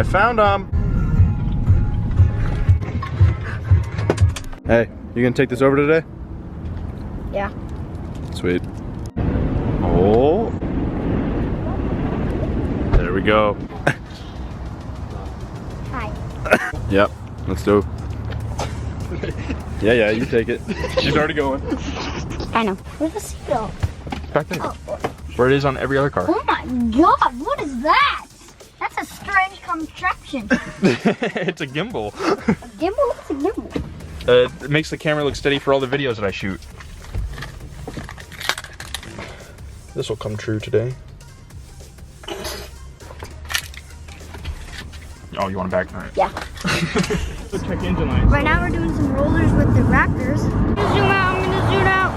found them. Hey, you gonna take this over today? Yeah. Sweet. Oh. There we go. Hi. Yep, let's do it. Yeah, you take it. She's already going. I know. Where's the seatbelt? Back there. Oh. Where it is on every other car. Oh my god, what is that? That's a strange contraption. It's a gimbal. A gimbal? What's a gimbal? It makes the camera look steady for all the videos that I shoot. This will come true today. Oh, you want it back? All right. Yeah. Let's check engine lights. Right now we're doing some rollers with the Raptors. I'm gonna zoom out, I'm gonna zoom out.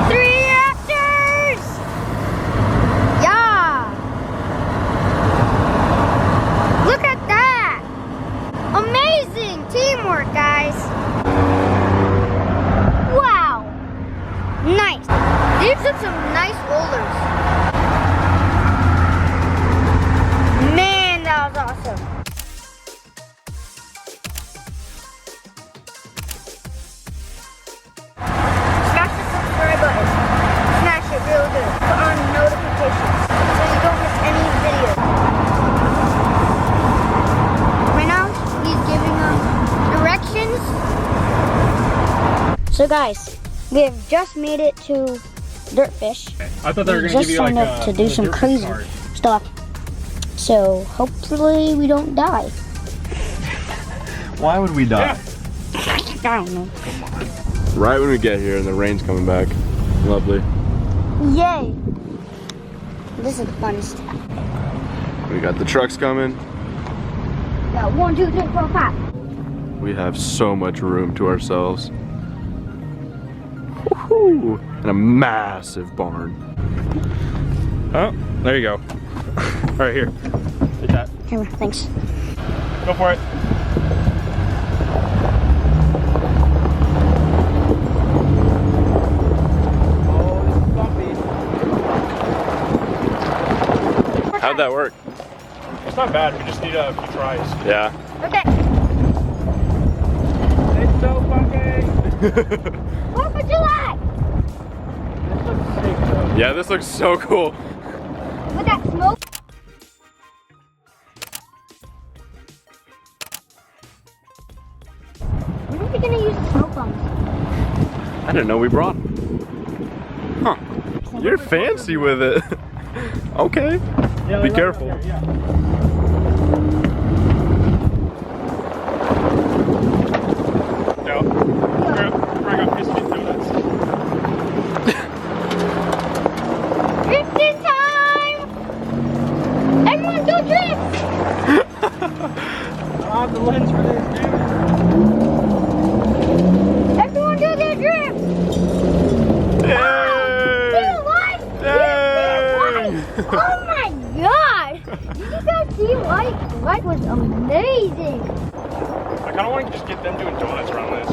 3 Raptors! Yeah! Look at that! Amazing teamwork, guys. Wow! Nice. These are some nice rollers. Man, that was awesome. Smash the subscribe button. Smash it real good. Put on notifications so you don't miss any videos. Right now, he's giving us directions. So guys, we have just made it to Dirtfish. I thought they were We going to just give you like signed up to do some Dirtfish crazy card. stuff. So hopefully we don't die. Why would we die? I don't know. Right when we get here and the rain's coming back. Lovely. Yay! This is the funnest. We got the trucks coming. Got 1, 2, 3, 4, 5. We have so much room to ourselves. Woohoo! And a massive barn. Oh, there you go. Right here. Take that. Here, thanks. Go for it. Oh, this is bumpy. How'd that work? It's not bad. We just need a few tries. Yeah. Okay. It's so bumpy. 4th of July! This looks sick though. Yeah, this looks so cool. With that smoke. When are we gonna use the smoke bombs? I didn't know we brought them. Huh. You're fancy with it. Okay. Yeah, Be right careful. up there, yeah. No. We're gonna piss me donuts. Drifting time! Everyone go drift! I have the lens for this, dude. Everyone do their drift! Stay alive! Oh my god! Did you guys see White? White was amazing! I kind of want to just get them doing donuts around this.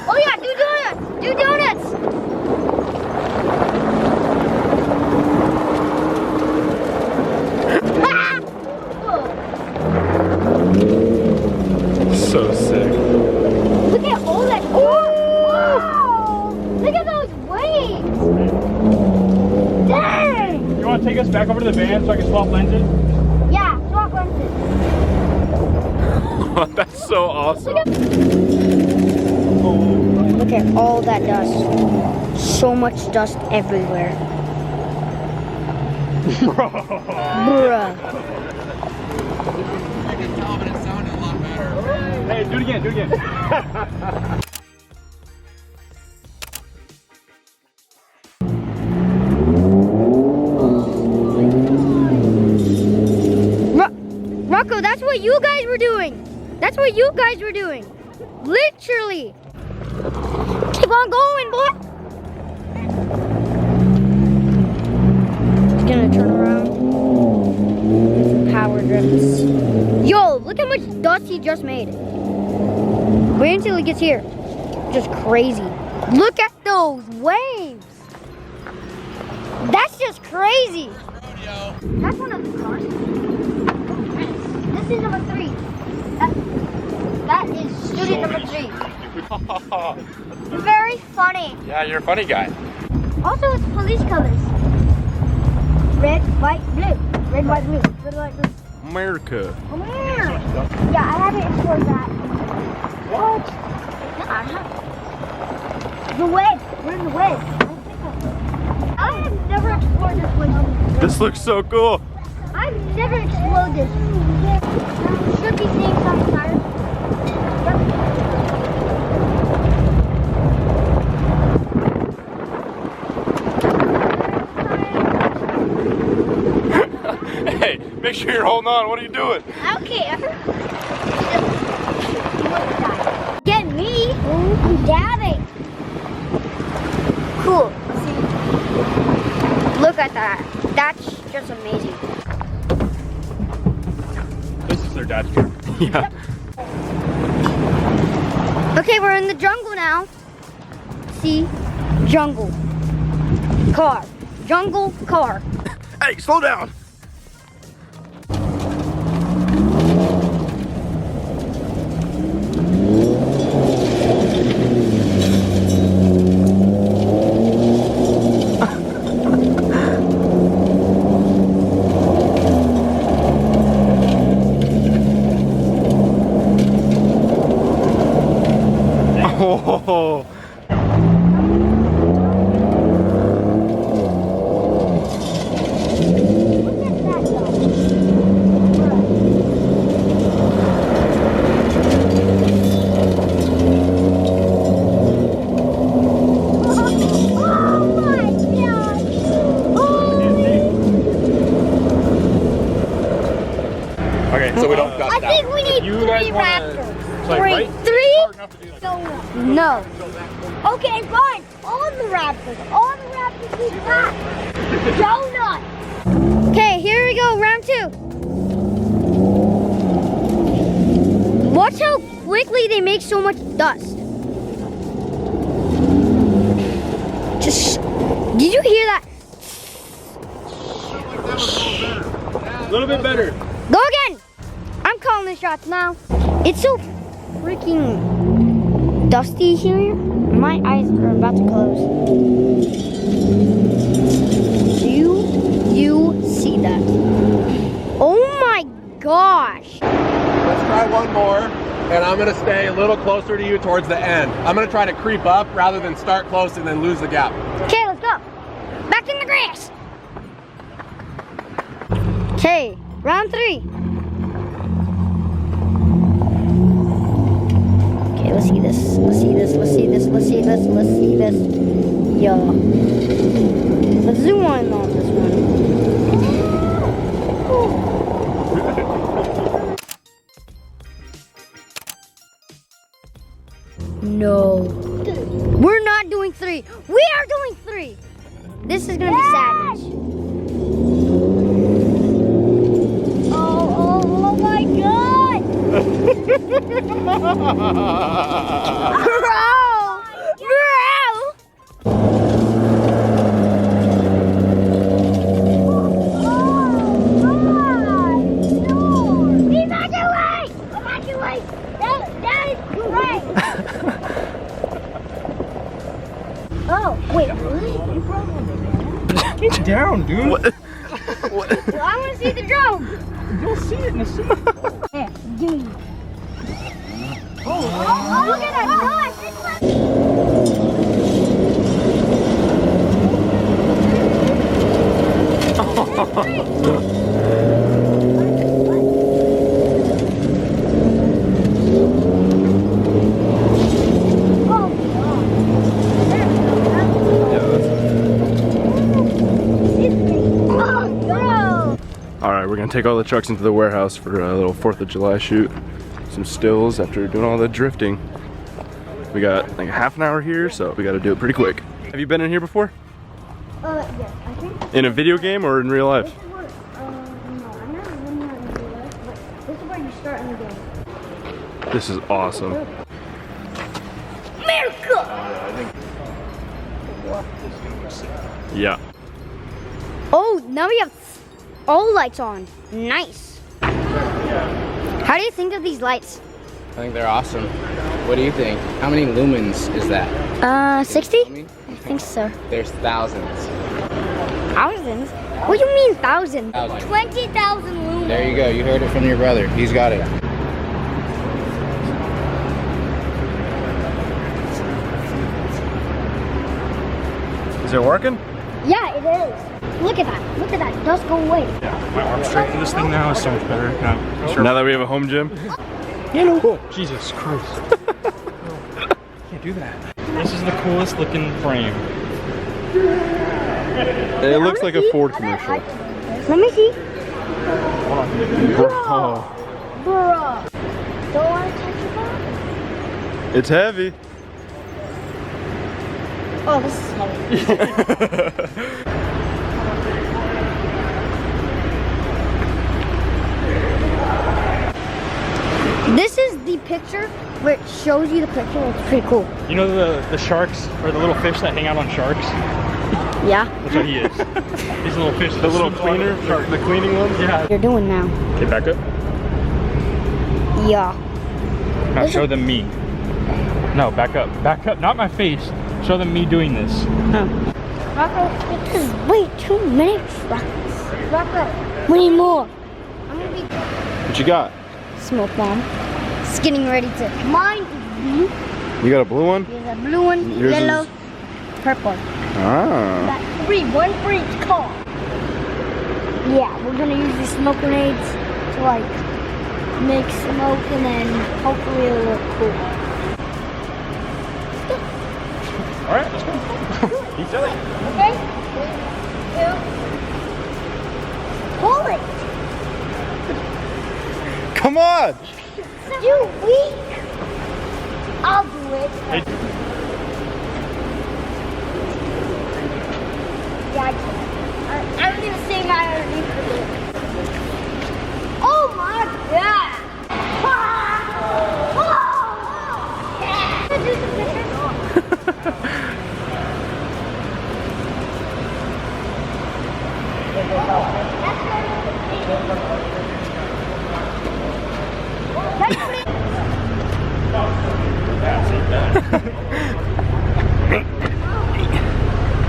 Oh yeah, do donuts! Do donuts! So sick. Look at all that. Oh! Wow! Look at those waves! Dang! You want to take us back over to the van so I can swap lenses? Yeah, swap lenses. That's so awesome. Look at all that dust. So much dust everywhere. Bruh. Hey, do it again, do it again. Rocco, that's what you guys were doing. That's what you guys were doing. Literally. Keep on going, boy. It's gonna turn around. Power drifts. Yo, look how much dust he just made. Wait until he gets here. Just crazy. Look at those waves. That's just crazy. That's one of the cars. This is number 3. That is student number 3. Very funny. Yeah, you're a funny guy. Also, it's police colors. Red, white, blue. Red, white, blue. Red, white, blue. America. Yeah, I haven't explored that. What? I haven't. The wedge. We're in the wedge. I have never explored this place. This looks so cool. I've never explored this. Should be seeing some tires. Hey, make sure you're holding on. What are you doing? I don't care. Get me. I'm dabbing. Cool. Look at that. That's just amazing. This is their dad's car. Yeah. Okay, we're in the jungle now. See? Jungle. Car. Jungle car. Hey, slow down. Oh. Okay, so we don't got I think we need you 3 guys wanna- raptors. like, 3? right? 3? Hard enough to do like No. Okay, fine. All the raptors need that. Donut. Okay, here we go, round 2. Watch how quickly they make so much dust. Just, did you hear that? a little bit better. Go again. I'm calling the shots now. It's so freaking dusty here. My eyes are about to close. Do you see that? Oh my gosh. Let's try one more, and I'm gonna stay a little closer to you towards the end. I'm gonna try to creep up rather than start close and then lose the gap. Okay, let's go. Back in the grass. Okay, round 3. Okay, let's see this. Let's see this. Let's see this. Let's see this. Let's see this. Yeah. Let's zoom in on this one. No. We're not doing 3. We are doing 3. This is gonna be savage. Oh my god! Bro! Evacuate! That is great! Oh, wait, really? Get down, dude. What? Well, I want to see the drone. You'll see it in a second. Here, give me. Oh, look at that All right, we're gonna take all the trucks into the warehouse for a little 4th of July shoot. Some stills after doing all the drifting. We got like a half an hour here, so we gotta do it pretty quick. Have you been in here before? Yes, I think In a video game or in real life? this is where, no, I've never been here in real life, but this is where you start in the game. This is awesome. America! Yeah. Oh, now we have all lights on. Nice. How do you think of these lights? I think they're awesome. What do you think? How many lumens is that? 60? Tell me? I think so. There's thousands. Thousands? What do you mean thousands? Thousands. 20,000 lumens. There you go. You heard it from your brother. He's got it. Is it working? Yeah, it is. Look at that. Look at that. Dust go away. My arm strength in this thing now is so much better. Now that we have a home gym? Oh, Jesus Christ. Can't do that. This is the coolest looking frame. It looks like a Ford commercial. Let me see. Bro. Bruh. Don't want to touch it up? It's heavy. Oh, this is heavy. This is the picture where it shows you the picture. It's pretty cool. You know the sharks, or the little fish that hang out on sharks? Yeah. That's what he is. He's a little fish. The little cleaner, the cleaning ones? Yeah. You're doing now. Okay, back up. Yeah. Now show them me. No, back up. Back up. Not my face. Show them me doing this. Rocco, this is way too many trucks. Rocco, we need more. I'm gonna be What you got? smoke bomb. It's getting ready to. Mine is blue. You got a blue one? There's a blue one, Yours yellow, is- purple. Ah. Got one for each car. Yeah, we're gonna use these smoke grenades to like make smoke and then hopefully it'll look cool. All right, let's go. Keep going. Okay? 3, 2. Hold it! Come on! You weak! I'll do it. Hey. Yeah, I can. I'm gonna say my underneath for this. Oh my god! Oh! Yeah. Do the picture.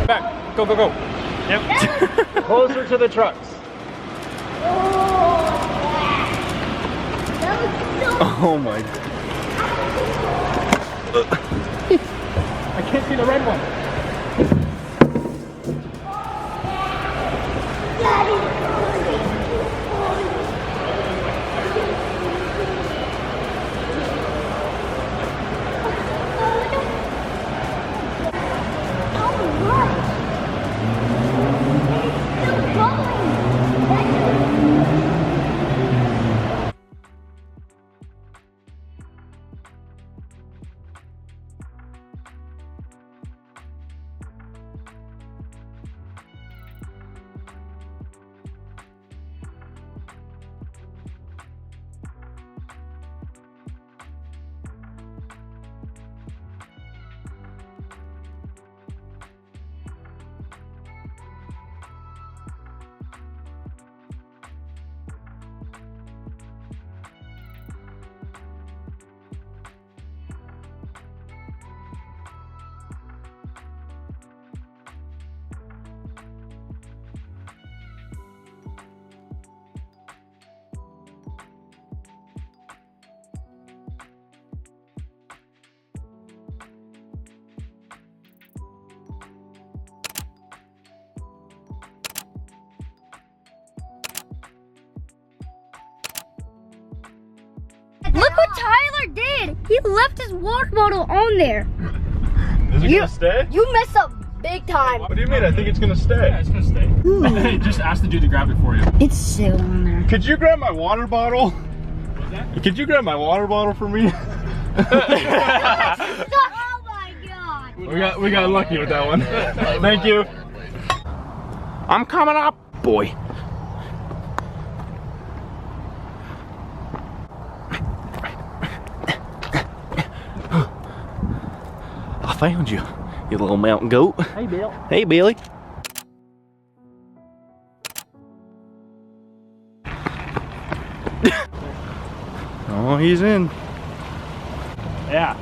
Back. Go, go, go. Yep. Closer to the trucks. Oh my. I can't see the red one. Look what Tyler did! He left his water bottle on there. Is it gonna stay? You messed up big time. What do you mean? I think it's gonna stay. Yeah, it's gonna stay. Hey, just ask the dude to grab it for you. It's still on there. Could you grab my water bottle? What's that? Could you grab my water bottle for me? Oh my god! we got lucky with that one. Thank you. I'm coming up, boy. I found you, you little mountain goat. Hey, Bill. Hey, Billy. Oh, he's in. Yeah.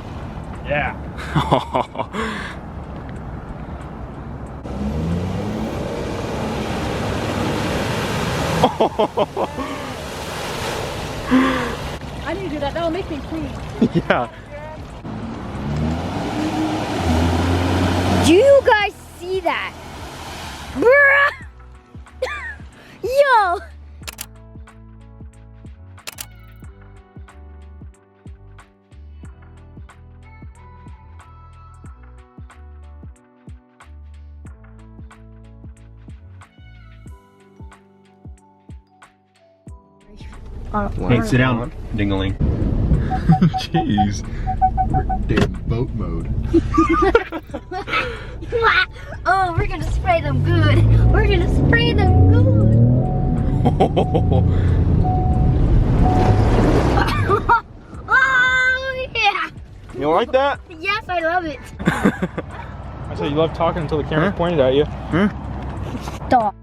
Yeah. I need to do that. That'll make me clean. Yeah. Do you guys see that? Bruh! Yo! Hey, sit down, Dingaling. Jeez. Damn boat mode. Oh, we're gonna spray them good. We're gonna spray them good. Oh, yeah. You like that? Yes, I love it. I said you love talking until the camera's pointed at you. Stop.